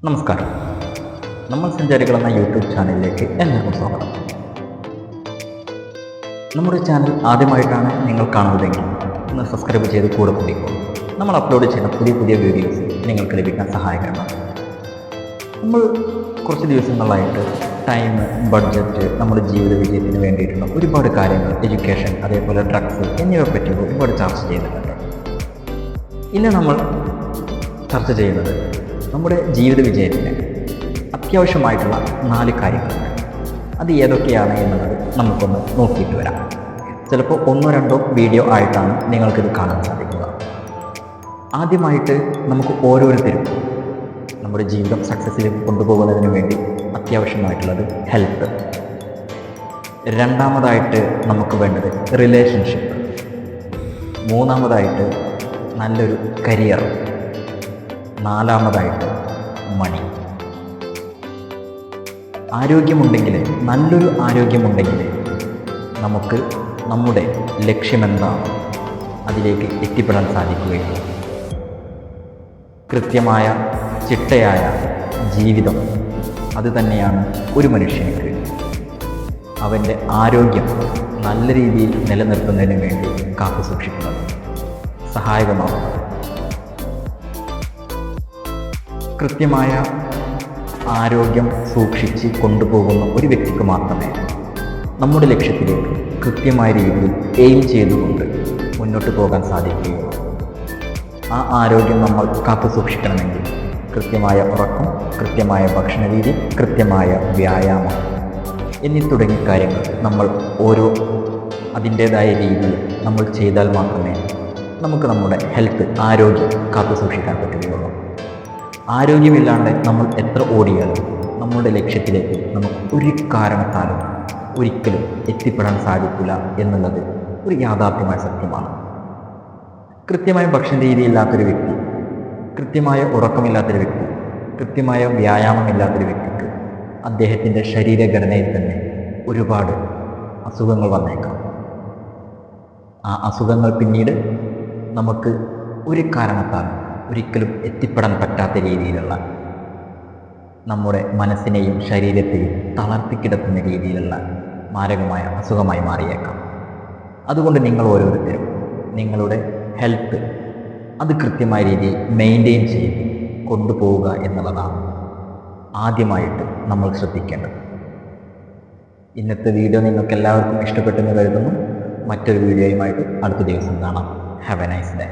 നമസ്കാരം. നമ്മൾ സഞ്ചാരികൾ എന്ന യൂട്യൂബ് ചാനലിലേക്ക് എല്ലാവർക്കും സ്വാഗതം. നമ്മുടെ ചാനൽ ആദ്യമായിട്ടാണ് നിങ്ങൾ കാണുന്നതെങ്കിൽ ഒന്ന് സബ്സ്ക്രൈബ് ചെയ്ത് കൂടെ കൂടിക്കോ. നമ്മൾ അപ്ലോഡ് ചെയ്യുന്ന പുതിയ പുതിയ വീഡിയോസ് നിങ്ങൾക്ക് ലഭിക്കാൻ സഹായകരമാണ്. നമ്മൾ കുറച്ച് ദിവസങ്ങളായിട്ട് ടൈം, ബഡ്ജറ്റ്, നമ്മുടെ ജീവിത വിജയത്തിന് വേണ്ടിയിട്ടുള്ള ഒരുപാട് കാര്യങ്ങൾ, എഡ്യൂക്കേഷൻ, അതേപോലെ ഡ്രഗ്സ് എന്നിവയെ പറ്റി ഒരുപാട് ചർച്ച ചെയ്തിട്ടുണ്ട്. ഇന്ന് നമ്മൾ ചർച്ച ചെയ്യുന്നത് നമ്മുടെ ജീവിത വിജയത്തിന് അത്യാവശ്യമായിട്ടുള്ള 4 കാര്യങ്ങളുണ്ട്. അത് ഏതൊക്കെയാണ് എന്നുള്ളത് നമുക്കൊന്ന് നോക്കിയിട്ട് വരാം. ചിലപ്പോൾ 1-2 വീഡിയോ ആയിട്ടാണ് നിങ്ങൾക്കിത് കാണാൻ സാധിക്കുക. ആദ്യമായിട്ട് നമുക്ക് ഓരോരുത്തരും നമ്മുടെ ജീവിതം സക്സസ്സിലേക്ക് കൊണ്ടുപോകുന്നതിന് വേണ്ടി അത്യാവശ്യമായിട്ടുള്ളത് ഹെൽത്ത്. രണ്ടാമതായിട്ട് നമുക്ക് വേണ്ടത് റിലേഷൻഷിപ്പ്. മൂന്നാമതായിട്ട് നല്ലൊരു കരിയർ. നാലാമതായിട്ട് മണി. ആരോഗ്യമുണ്ടെങ്കിൽ, നല്ലൊരു ആരോഗ്യമുണ്ടെങ്കിൽ നമുക്ക് നമ്മുടെ ലക്ഷ്യമെന്താണ് അതിലേക്ക് എത്തിപ്പെടാൻ സാധിക്കുകയുള്ളൂ. കൃത്യമായ ചിട്ടയായ ജീവിതം അത് തന്നെയാണ് ഒരു മനുഷ്യനിക്ക് അവൻ്റെ ആരോഗ്യം നല്ല രീതിയിൽ നിലനിർത്തുന്നതിന് വേണ്ടി കാത്തു സൂക്ഷിക്കുന്നത്, സഹായകമാകുന്നത്. കൃത്യമായ ആരോഗ്യം സൂക്ഷിച്ച് കൊണ്ടുപോകുന്ന ഒരു വ്യക്തിക്ക് മാത്രമേ നമ്മുടെ ലക്ഷ്യത്തിലേക്ക് കൃത്യമായ രീതിയിൽ എയിം ചെയ്തുകൊണ്ട് മുന്നോട്ട് പോകാൻ സാധിക്കുകയുള്ളൂ. ആ ആരോഗ്യം നമ്മൾ കാത്തു സൂക്ഷിക്കണമെങ്കിൽ കൃത്യമായ ഉറക്കം, കൃത്യമായ ഭക്ഷണരീതി, കൃത്യമായ വ്യായാമം എന്നീ തുടങ്ങിയ കാര്യങ്ങൾ നമ്മൾ ഓരോ അതിൻ്റേതായ രീതിയിൽ നമ്മൾ ചെയ്താൽ മാത്രമേ നമുക്ക് നമ്മുടെ ഹെൽത്ത്, ആരോഗ്യം കാത്തു സൂക്ഷിക്കാൻ പറ്റുകയുള്ളൂ. ആരോഗ്യമില്ലാണ്ട് നമ്മൾ എത്ര ഓടിയാലും നമ്മുടെ ലക്ഷ്യത്തിലേക്ക് നമുക്ക് ഒരു കാരണത്താലും ഒരിക്കലും എത്തിപ്പെടാൻ സാധിക്കില്ല എന്നുള്ളത് ഒരു യാഥാർത്ഥ്യമായ സത്യമാണ്. കൃത്യമായ ഭക്ഷണ രീതിയില്ലാത്തൊരു വ്യക്തി, കൃത്യമായ ഉറക്കമില്ലാത്തൊരു വ്യക്തി, കൃത്യമായ വ്യായാമമില്ലാത്തൊരു വ്യക്തിക്ക് അദ്ദേഹത്തിൻ്റെ ശരീരഘടനയിൽ തന്നെ ഒരുപാട് അസുഖങ്ങൾ വന്നേക്കാം. ആ അസുഖങ്ങൾ പിന്നീട് നമുക്ക് ഒരു കാരണത്താലും ഒരിക്കലും എത്തിപ്പെടാൻ പറ്റാത്ത രീതിയിലുള്ള, നമ്മുടെ മനസ്സിനെയും ശരീരത്തെയും തളർത്തിക്കിടത്തുന്ന രീതിയിലുള്ള മാരകമായ അസുഖമായി മാറിയേക്കാം. അതുകൊണ്ട് നിങ്ങൾ ഓരോരുത്തരും നിങ്ങളുടെ ഹെൽത്ത് അത് കൃത്യമായ രീതിയിൽ മെയിൻറ്റെയിൻ ചെയ്ത് കൊണ്ടുപോവുക എന്നുള്ളതാണ് ആദ്യമായിട്ട് നമ്മൾ ശ്രദ്ധിക്കേണ്ടത്. ഇന്നത്തെ വീഡിയോ നിങ്ങൾക്ക് എല്ലാവർക്കും ഇഷ്ടപ്പെട്ടെന്ന് കരുതുന്നു. മറ്റൊരു വീഡിയോയുമായിട്ട് അടുത്ത ദിവസം കാണാം. Have A nice day.